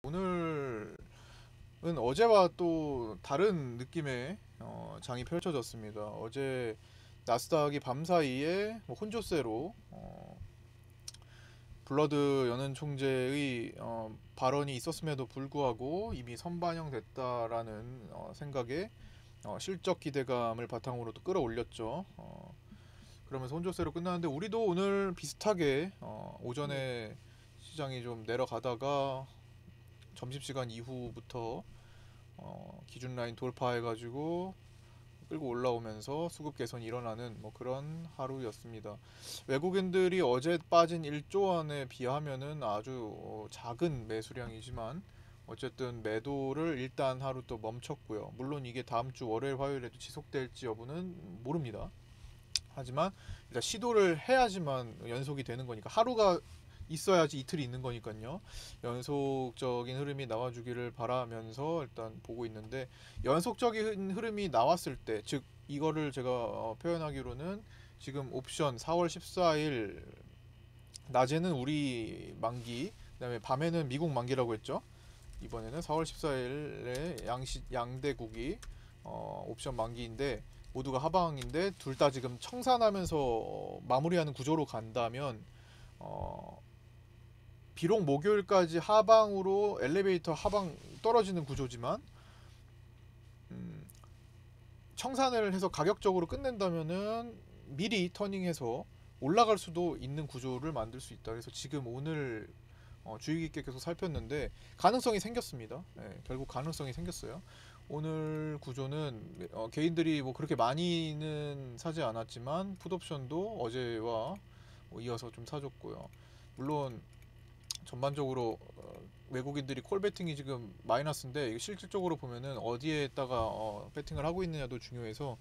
오늘은 어제와 또 다른 느낌의 장이 펼쳐졌습니다. 어제 나스닥이 밤사이에 혼조세로 블러드 연은 총재의 발언이 있었음에도 불구하고 이미 선반영됐다라는 생각에 실적 기대감을 바탕으로 또 끌어올렸죠. 그러면서 혼조세로 끝나는데 우리도 오늘 비슷하게 오전에 시장이 좀 내려가다가 점심시간 이후부터 기준 라인 돌파해가지고 끌고 올라오면서 수급 개선이 일어나는 그런 하루였습니다. 외국인들이 어제 빠진 1조 원에 비하면은 아주 작은 매수량이지만 어쨌든 매도를 일단 하루 또 멈췄고요. 물론 이게 다음 주 월요일 화요일에도 지속될지 여부는 모릅니다. 하지만 일단 시도를 해야지만 연속이 되는 거니까 하루가 있어야지 이틀이 있는 거니까요. 연속적인 흐름이 나와주기를 바라면서 일단 보고 있는데 연속적인 흐름이 나왔을 때, 즉 이거를 제가 표현하기로는 지금 옵션 4월 14일 낮에는 우리 만기, 그다음에 밤에는 미국 만기라고 했죠. 이번에는 4월 14일에 양대국이 옵션 만기인데 모두가 하방인데 둘 다 지금 청산하면서 마무리하는 구조로 간다면 어, 비록 목요일까지 하방으로 엘리베이터 하방 떨어지는 구조지만 음, 청산을 해서 가격적으로 끝낸다면은 미리 터닝해서 올라갈 수도 있는 구조를 만들 수 있다. 그래서 지금 오늘 주의 깊게 계속 살폈는데 가능성이 생겼습니다. 네, 결국 가능성이 생겼어요. 오늘 구조는 개인들이 뭐 그렇게 많이는 사지 않았지만 풋옵션도 어제와 이어서 좀 사줬고요. 물론 전반적으로 외국인들이 콜 배팅이 지금 마이너스인데 이게 실질적으로 보면은 어디에다가 배팅을 하고 있느냐도 중요해서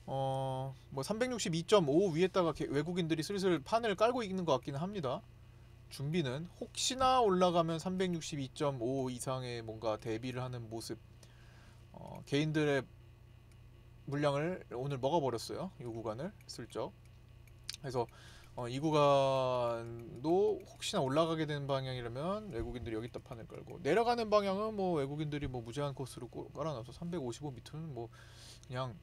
뭐 362.5 위에다가 외국인들이 슬슬 판을 깔고 있는 것 같기는 합니다. 준비는 혹시나 올라가면 362.5 이상의 뭔가 대비를 하는 모습. 개인들의 물량을 오늘 먹어버렸어요. 이 구간을 슬쩍. 그래서 이 구간도 혹시나 올라가게 되는 방향이라면 외국인들이 여기다 판을 깔고 내려가는 방향은 뭐 외국인들이 뭐 무제한 코스로 깔아놔서 355m는 뭐 그냥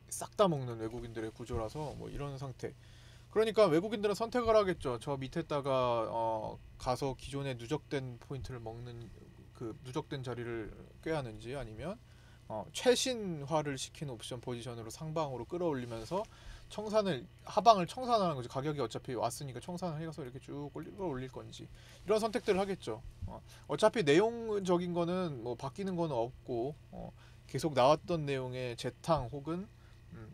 싹 다 먹는 외국인들의 구조라서 뭐 이런 상태. 그러니까 외국인들은 선택을 하겠죠. 저 밑에다가 가서 기존에 누적된 포인트를 먹는 그 누적된 자리를 꾀하는지 아니면 최신화를 시킨 옵션 포지션으로 상방으로 끌어올리면서 청산을 하방을 청산하는 거지. 가격이 어차피 왔으니까 청산을 해서 이렇게 쭉 끌어올릴 건지 이런 선택들을 하겠죠. 어차피 내용적인 거는 뭐 바뀌는 거는 없고 계속 나왔던 내용의 재탕 혹은 음,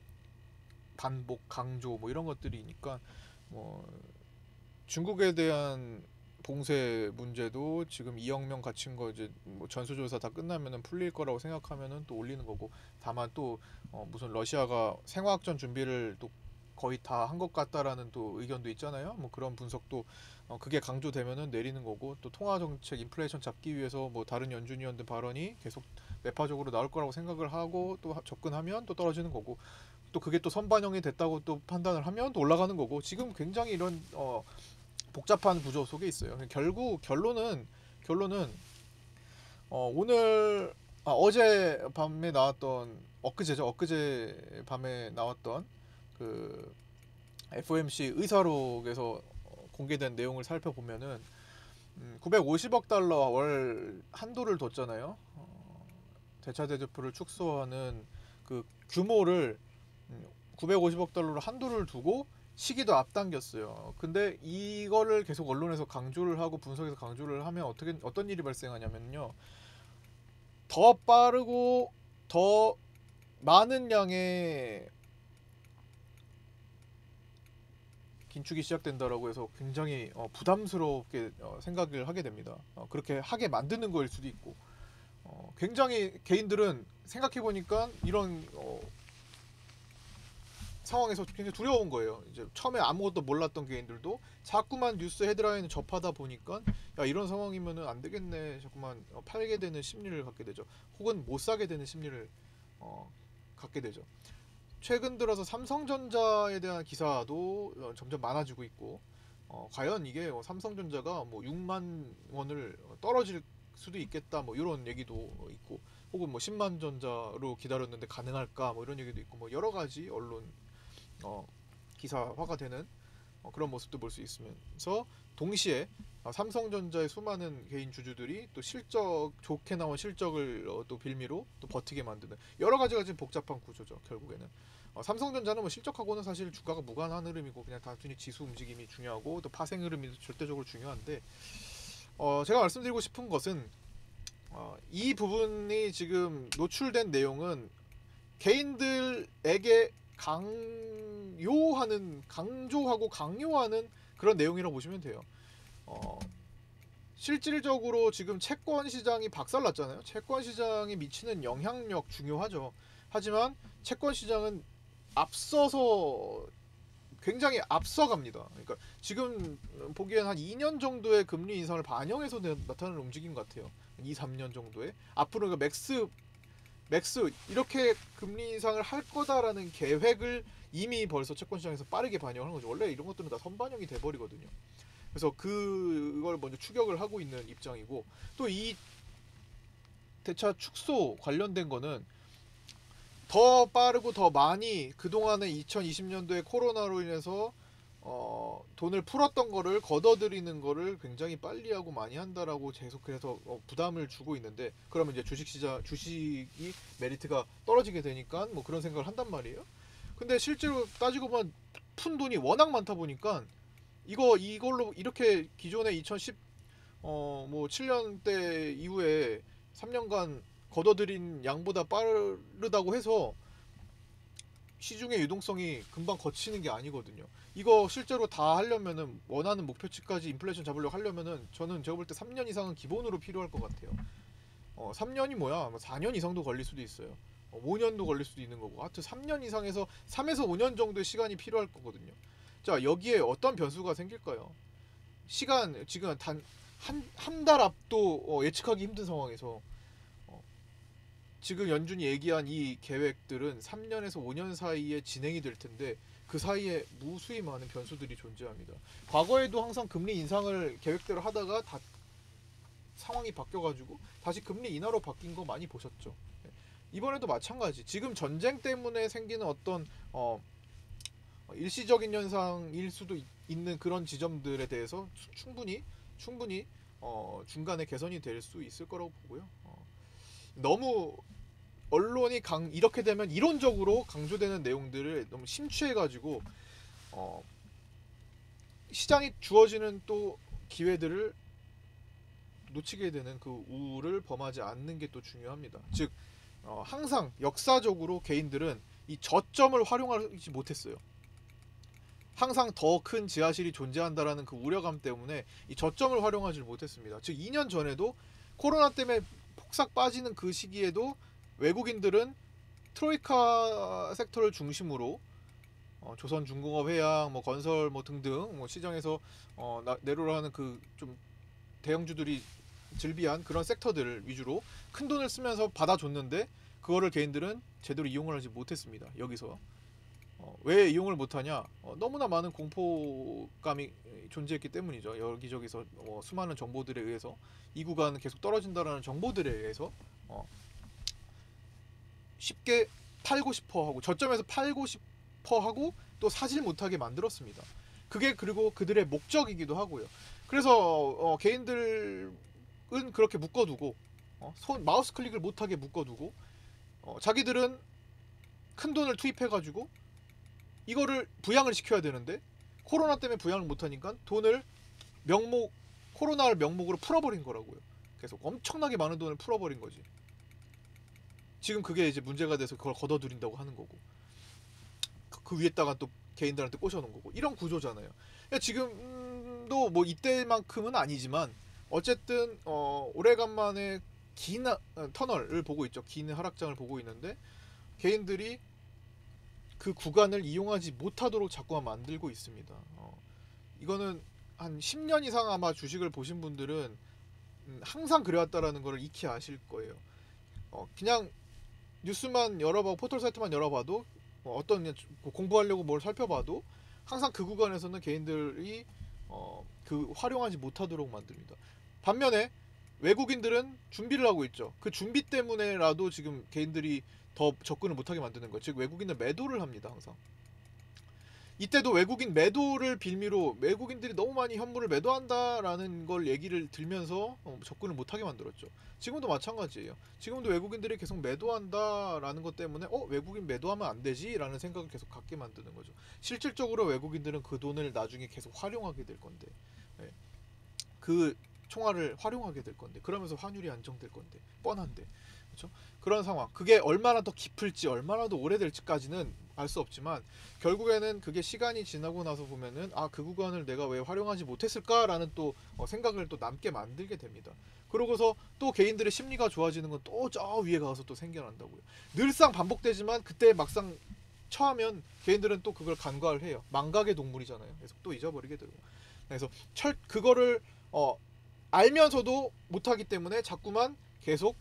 반복 강조 뭐 이런 것들이니까 뭐 중국에 대한 봉쇄 문제도 지금 2억 명 갇힌 거 이제 뭐 전수조사 다 끝나면은 풀릴 거라고 생각하면은 또 올리는 거고. 다만 또 무슨 러시아가 생화학전 준비를 또 거의 다 한 것 같다라는 또 의견도 있잖아요. 뭐 그런 분석도 그게 강조되면은 내리는 거고. 또 통화 정책 인플레이션 잡기 위해서 뭐 다른 연준위원들 발언이 계속 매파적으로 나올 거라고 생각을 하고 또 접근하면 또 떨어지는 거고. 또 그게 또 선반영이 됐다고 또 판단을 하면 또 올라가는 거고. 지금 굉장히 이런 복잡한 구조 속에 있어요. 결국 결론은 오늘 어제 밤에 나왔던 엊그제 밤에 나왔던 그 FOMC 의사록에서 공개된 내용을 살펴보면은 950억 달러 월 한도를 뒀잖아요. 대차 대조표를 축소하는 그 규모를 950억 달러로 한도를 두고 시기도 앞당겼어요. 근데 이거를 계속 언론에서 강조를 하고 분석에서 강조를 하면 어떤 일이 발생하냐면요. 더 빠르고 더 많은 양의 긴축이 시작된다라고 해서 굉장히 부담스럽게 생각을 하게 됩니다. 그렇게 하게 만드는 거일 수도 있고 굉장히 개인들은 생각해 보니까 이런 상황에서 굉장히 두려운 거예요. 이제 처음에 아무것도 몰랐던 개인들도 자꾸만 뉴스 헤드라인을 접하다 보니까 야 이런 상황이면은 안 되겠네. 자꾸만 팔게 되는 심리를 갖게 되죠. 혹은 못 사게 되는 심리를 갖게 되죠. 최근 들어서 삼성전자에 대한 기사도 점점 많아지고 있고 과연 이게 삼성전자가 뭐 6만 원을 떨어질 수도 있겠다 뭐 이런 얘기도 있고, 혹은 뭐 10만 전자로 기다렸는데 가능할까 뭐 이런 얘기도 있고, 뭐 여러 가지 언론 기사화가 되는 그런 모습도 볼 수 있으면서, 동시에 삼성전자의 수많은 개인 주주들이 또 실적 좋게 나온 실적을 또 빌미로 또 버티게 만드는 여러 가지가 지금 복잡한 구조죠. 결국에는 삼성전자는 뭐 실적하고는 사실 주가가 무관한 흐름이고, 그냥 단순히 지수 움직임이 중요하고 또 파생 흐름이 절대적으로 중요한데, 제가 말씀드리고 싶은 것은 이 부분이 지금 노출된 내용은 개인들에게 강조하고 강요하는 그런 내용이라고 보시면 돼요. 실질적으로 지금 채권 시장이 박살났잖아요. 채권 시장이 미치는 영향력 중요하죠. 하지만 채권 시장은 앞서서 굉장히 앞서갑니다. 그러니까 지금 보기엔 한 2년 정도의 금리 인상을 반영해서 나타나는 움직임 같아요. 2, 3년 정도에 앞으로 맥스 이렇게 금리 인상을 할 거다라는 계획을 이미 벌써 채권 시장에서 빠르게 반영하는 거죠. 원래 이런 것들은 다 선반영이 돼 버리거든요. 그래서 그걸 먼저 추격을 하고 있는 입장이고, 또 이 대차 축소 관련된 거는 더 빠르고 더 많이 그동안에 2020년도에 코로나로 인해서 돈을 풀었던 거를 걷어들이는 거를 굉장히 빨리 하고 많이 한다라고 계속 그래서 부담을 주고 있는데, 그러면 이제 주식이 메리트가 떨어지게 되니까 뭐 그런 생각을 한단 말이에요. 근데 실제로 따지고 보면 푼 돈이 워낙 많다 보니까 이걸로 이렇게 기존에 2010 뭐 7년대 이후에 3년간 걷어들인 양보다 빠르다고 해서 시중의 유동성이 금방 거치는 게 아니거든요. 이거 실제로 다 하려면은, 원하는 목표치까지 인플레이션 잡으려고 하려면은, 저는 제가 볼 때 3년 이상은 기본으로 필요할 것 같아요. 3년이 뭐야? 4년 이상도 걸릴 수도 있어요. 5년도 걸릴 수도 있는 거고. 하여튼 3년 이상에서 3에서 5년 정도의 시간이 필요할 거거든요. 자, 여기에 어떤 변수가 생길까요? 시간 지금 단 한 달 앞도 예측하기 힘든 상황에서 지금 연준이 얘기한 이 계획들은 3년에서 5년 사이에 진행이 될 텐데, 그 사이에 무수히 많은 변수들이 존재합니다. 과거에도 항상 금리 인상을 계획대로 하다가 다 상황이 바뀌어가지고 다시 금리 인하로 바뀐 거 많이 보셨죠. 이번에도 마찬가지. 지금 전쟁 때문에 생기는 어떤 일시적인 현상일 수도 있는 그런 지점들에 대해서 충분히 중간에 개선이 될 수 있을 거라고 보고요. 너무 언론이 이렇게 되면 이론적으로 강조되는 내용들을 너무 심취해가지고 시장이 주어지는 또 기회들을 놓치게 되는 그 우를 범하지 않는 게 또 중요합니다. 즉 항상 역사적으로 개인들은 이 저점을 활용하지 못했어요. 항상 더 큰 지하실이 존재한다라는 그 우려감 때문에 이 저점을 활용하지 못했습니다. 즉 2년 전에도 코로나 때문에 폭삭 빠지는 그 시기에도 외국인들은 트로이카 섹터를 중심으로 조선중공업, 해양, 뭐 건설, 뭐 등등 뭐 시장에서 내로라 하는 그 좀 대형주들이 즐비한 그런 섹터들을 위주로 큰 돈을 쓰면서 받아줬는데, 그거를 개인들은 제대로 이용을 하지 못했습니다. 여기서 왜 이용을 못하냐? 너무나 많은 공포감이 존재했기 때문이죠. 여기저기서 수많은 정보들에 의해서 이 구간은 계속 떨어진다라는 정보들에 의해서 쉽게 팔고 싶어 하고, 저점에서 팔고 싶어 하고 또 사질 못하게 만들었습니다. 그게 그리고 그들의 목적이기도 하고요. 그래서 개인들은 그렇게 묶어두고 마우스 클릭을 못하게 묶어두고 자기들은 큰 돈을 투입해가지고 이거를 부양을 시켜야 되는데, 코로나 때문에 부양을 못하니까 돈을 코로나를 명목으로 풀어버린 거라고요. 계속 엄청나게 많은 돈을 풀어버린 거지. 지금 그게 이제 문제가 돼서 그걸 걷어들인다고 하는 거고, 그 위에다가 또 개인들한테 꽂아놓은 거고, 이런 구조잖아요. 그러니까 지금도 뭐 이때만큼은 아니지만 어쨌든 오래간만에 긴 터널을 보고 있죠. 긴 하락장을 보고 있는데, 개인들이 그 구간을 이용하지 못하도록 자꾸만 만들고 있습니다. 이거는 한 10년 이상 아마 주식을 보신 분들은 항상 그래왔다라는 걸 익히 아실 거예요. 그냥 뉴스만 열어봐도, 포털 사이트만 열어봐도, 어떤 공부하려고 뭘 살펴봐도 항상 그 구간에서는 개인들이 그 활용하지 못하도록 만듭니다. 반면에 외국인들은 준비를 하고 있죠. 그 준비 때문에라도 지금 개인들이 더 접근을 못하게 만드는 거예요. 즉 외국인은 매도를 합니다. 항상. 이때도 외국인 매도를 빌미로 외국인들이 너무 많이 현물을 매도한다라는 걸 얘기를 들면서 접근을 못하게 만들었죠. 지금도 마찬가지예요. 지금도 외국인들이 계속 매도한다라는 것 때문에 외국인 매도하면 안 되지 라는 생각을 계속 갖게 만드는 거죠. 실질적으로 외국인들은 그 돈을 나중에 계속 활용하게 될 건데, 예. 그 총알을 활용하게 될 건데, 그러면서 환율이 안정될 건데, 뻔한데, 그렇죠? 그런 상황. 그게 얼마나 더 깊을지, 얼마나 더 오래될지까지는 알 수 없지만 결국에는 그게 시간이 지나고 나서 보면은 그 구간을 내가 왜 활용하지 못했을까라는 또 생각을 또 남게 만들게 됩니다. 그러고서 또 개인들의 심리가 좋아지는 건 또 저 위에 가서 또 생겨난다고요. 늘상 반복되지만 그때 막상 처하면 개인들은 또 그걸 간과를 해요. 망각의 동물이잖아요. 그래서 또 잊어버리게 되고. 그래서 그거를 알면서도 못하기 때문에 자꾸만 계속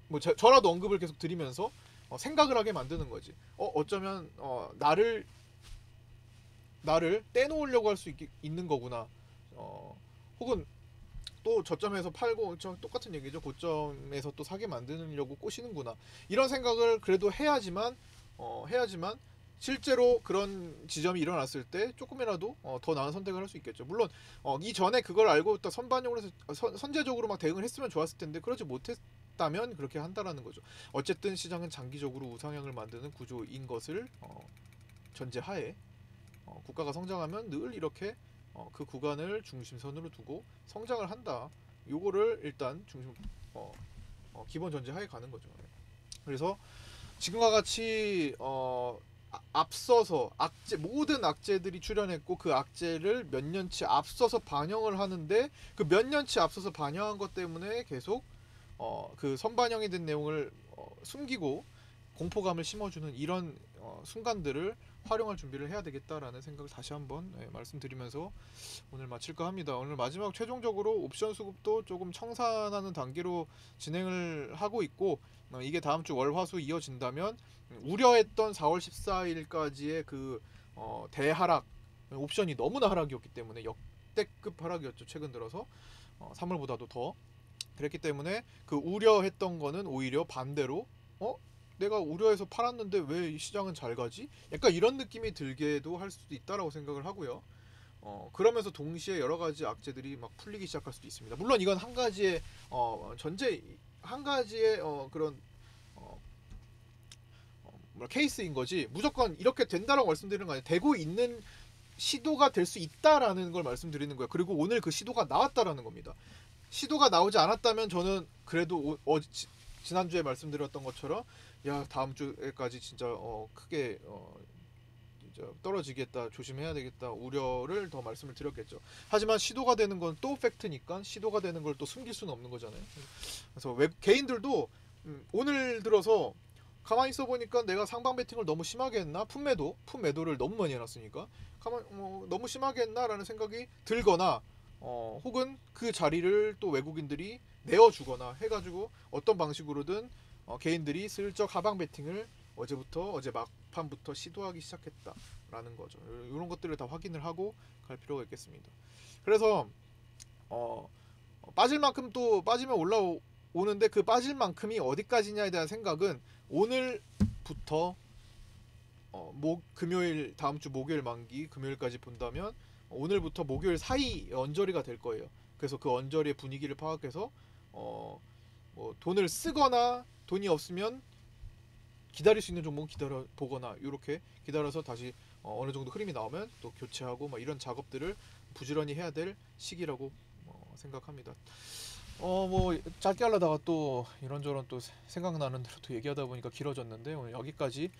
뭐 저라도 언급을 계속 드리면서 생각을 하게 만드는 거지. 어쩌면 나를 떼놓으려고 할 수 있는 거구나. 혹은 또 저점에서 팔고 똑같은 얘기죠. 고점에서 또 사게 만드려고 꼬시는구나. 이런 생각을 그래도 해야지만 실제로 그런 지점이 일어났을 때 조금이라도 더 나은 선택을 할 수 있겠죠. 물론 이전에 그걸 알고 또 선반영을 해서 선제적으로 막 대응을 했으면 좋았을 텐데 그러지 못했다면 그렇게 한다라는 거죠. 어쨌든 시장은 장기적으로 우상향을 만드는 구조인 것을 전제하에 국가가 성장하면 늘 이렇게 그 구간을 중심선으로 두고 성장을 한다. 요거를 일단 기본 전제하에 가는 거죠. 그래서 지금과 같이 앞서서 모든 악재들이 출현했고 그 악재를 몇 년치 앞서서 반영을 하는데 그 몇 년치 앞서서 반영한 것 때문에 계속 그 선반영이 된 내용을 숨기고 공포감을 심어주는 이런 순간들을 활용할 준비를 해야 되겠다라는 생각을 다시 한번 말씀드리면서 오늘 마칠까 합니다. 오늘 마지막 최종적으로 옵션 수급도 조금 청산하는 단계로 진행을 하고 있고 이게 다음 주 월화수 이어진다면 우려했던 4월 14일까지의 그 대하락 옵션이 너무나 하락이었기 때문에 역대급 하락이었죠. 최근 들어서 3월보다도 더 그랬기 때문에 그 우려했던 거는 오히려 반대로 내가 우려해서 팔았는데 왜 시장은 잘 가지? 약간 이런 느낌이 들게도 할 수도 있다라고 생각을 하고요. 그러면서 동시에 여러 가지 악재들이 막 풀리기 시작할 수도 있습니다. 물론 이건 한 가지의 한 가지의 그런 케이스인 거지. 무조건 이렇게 된다라고 말씀드리는 거 아니에요. 되고 있는 시도가 될 수 있다라는 걸 말씀드리는 거예요. 그리고 오늘 그 시도가 나왔다라는 겁니다. 시도가 나오지 않았다면 저는 그래도 지난주에 말씀드렸던 것처럼 다음 주에까지 진짜 크게 진짜 떨어지겠다, 조심해야 되겠다 우려를 더 말씀을 드렸겠죠. 하지만 시도가 되는 건 또 팩트니까 시도가 되는 걸 또 숨길 수는 없는 거잖아요. 그래서 개인들도 오늘 들어서 가만히 있어 보니까 내가 상방 베팅을 너무 심하게 했나, 품매도를 너무 많이 해놨으니까 너무 심하게 했나라는 생각이 들거나 혹은 그 자리를 또 외국인들이 내어주거나 해가지고 어떤 방식으로든 개인들이 슬쩍 하방 베팅을 어제 막판부터 시도하기 시작했다라는 거죠. 이런 것들을 다 확인을 하고 갈 필요가 있겠습니다. 그래서 빠질 만큼 또 빠지면 올라오는데 그 빠질 만큼이 어디까지냐에 대한 생각은 오늘부터 금요일 다음 주 목요일 만기 금요일까지 본다면 오늘부터 목요일 사이 언저리가 될 거예요. 그래서 그 언저리의 분위기를 파악해서 뭐 돈을 쓰거나 돈이 없으면 기다릴 수 있는 종목은 기다려 보거나 이렇게 기다려서 다시 어느 정도 흐름이 나오면 또 교체하고 막 이런 작업들을 부지런히 해야 될 시기라고 생각합니다. 뭐 짧게 하려다가 또 이런저런 또 생각나는 대로 또 얘기하다 보니까 길어졌는데 오늘 여기까지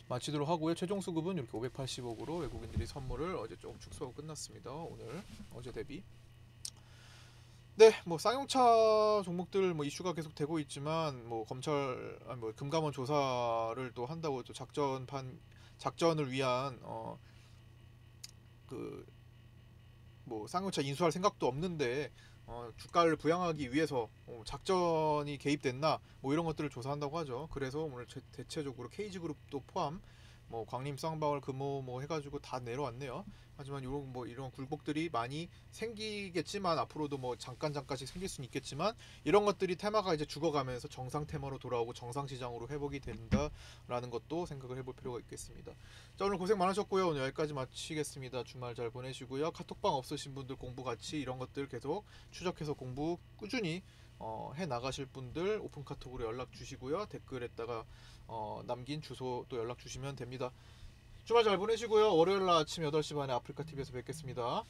마치도록 하고요. 최종 수급은 이렇게 580억으로 외국인들이 선물을 어제 조금 축소하고 끝났습니다. 오늘 어제 대비. 네, 뭐 쌍용차 종목들 뭐 이슈가 계속 되고 있지만 뭐 검찰 뭐 금감원 조사를 또 한다고 또 작전을 위한 그 뭐 쌍용차 인수할 생각도 없는데 주가를 부양하기 위해서 작전이 개입됐나 뭐 이런 것들을 조사한다고 하죠. 그래서 오늘 대체적으로 KG그룹도 포함 뭐 광림, 쌍방울, 금호 뭐 해가지고 다 내려왔네요. 하지만 이런 굴곡들이 많이 생기겠지만 앞으로도 뭐 잠깐씩 생길 수는 있겠지만 이런 것들이 테마가 이제 죽어가면서 정상 테마로 돌아오고 정상 시장으로 회복이 된다라는 것도 생각을 해볼 필요가 있겠습니다. 자, 오늘 고생 많으셨고요. 오늘 여기까지 마치겠습니다. 주말 잘 보내시고요. 카톡방 없으신 분들 공부 같이 이런 것들 계속 추적해서 공부 꾸준히 해 나가실 분들 오픈 카톡으로 연락 주시고요. 댓글에다가 남긴 주소 또 연락 주시면 됩니다. 주말 잘 보내시고요. 월요일 날 아침 8시 반에 아프리카 TV에서 뵙겠습니다.